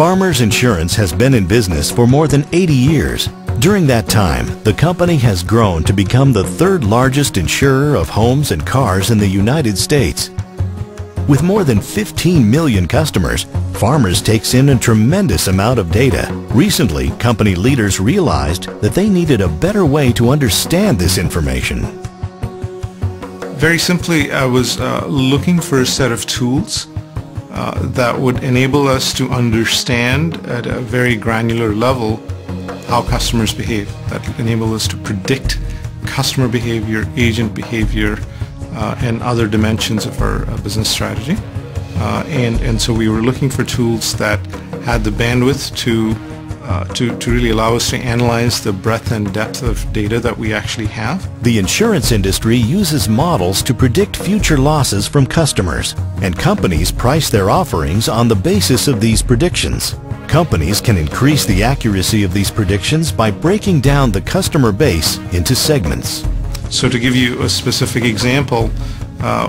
Farmers Insurance has been in business for more than 80 years. During that time, the company has grown to become the third largest insurer of homes and cars in the United States. With more than 15 million customers, Farmers takes in a tremendous amount of data. Recently, company leaders realized that they needed a better way to understand this information. Very simply, I was looking for a set of tools that would enable us to understand at a very granular level how customers behave, that enable us to predict customer behavior, agent behavior, and other dimensions of our business strategy. And so we were looking for tools that had the bandwidth to really allow us to analyze the breadth and depth of data that we actually have. The insurance industry uses models to predict future losses from customers, and companies price their offerings on the basis of these predictions. Companies can increase the accuracy of these predictions by breaking down the customer base into segments. So to give you a specific example,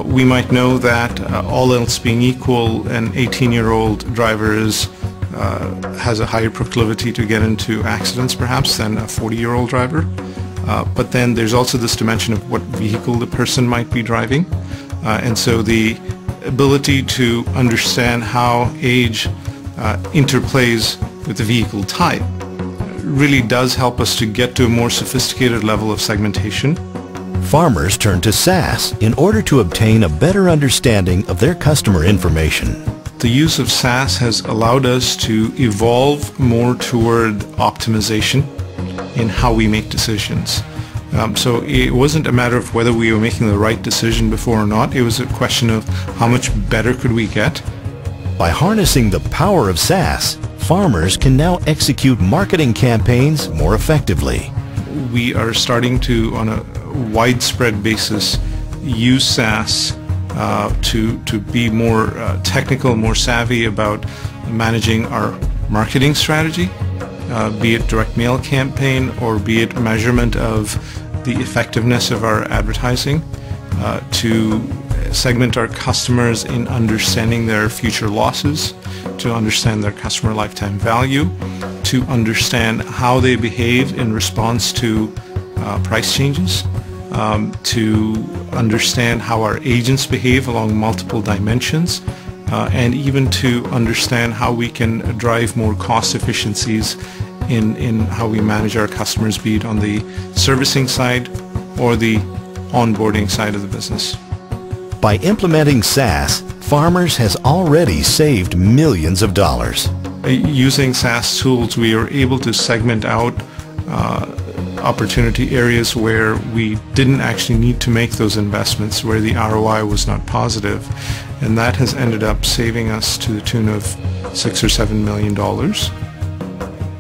we might know that all else being equal, an 18-year-old driver has a higher proclivity to get into accidents perhaps than a 40-year-old driver. But then there's also this dimension of what vehicle the person might be driving. And so the ability to understand how age interplays with the vehicle type really does help us to get to a more sophisticated level of segmentation. Farmers turn to SAS in order to obtain a better understanding of their customer information. The use of SAS has allowed us to evolve more toward optimization in how we make decisions. So it wasn't a matter of whether we were making the right decision before or not. It was a question of how much better could we get. By harnessing the power of SAS, farmers can now execute marketing campaigns more effectively. We are starting to, on a widespread basis, use SAS to be more technical, more savvy about managing our marketing strategy, be it direct mail campaign or be it measurement of the effectiveness of our advertising, to segment our customers in understanding their future losses, to understand their customer lifetime value, to understand how they behave in response to price changes, to understand how our agents behave along multiple dimensions, and even to understand how we can drive more cost efficiencies in how we manage our customers, be it on the servicing side or the onboarding side of the business. By implementing SAS, Farmers has already saved millions of dollars. Using SAS tools, we are able to segment out opportunity areas where we didn't actually need to make those investments, where the ROI was not positive, and that has ended up saving us to the tune of $6 or $7 million.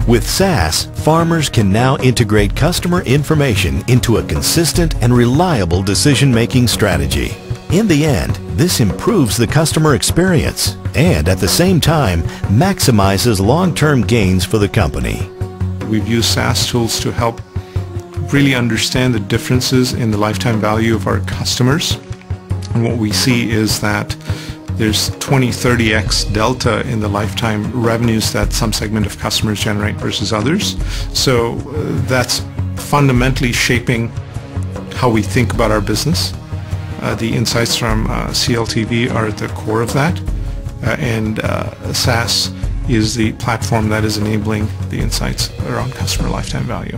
With SAS, farmers can now integrate customer information into a consistent and reliable decision-making strategy. In the end, this improves the customer experience and at the same time maximizes long-term gains for the company. We've used SAS tools to help really understand the differences in the lifetime value of our customers, and what we see is that there's 20-30x delta in the lifetime revenues that some segment of customers generate versus others. So that's fundamentally shaping how we think about our business. The insights from CLTV are at the core of that, and SAS is the platform that is enabling the insights around customer lifetime value.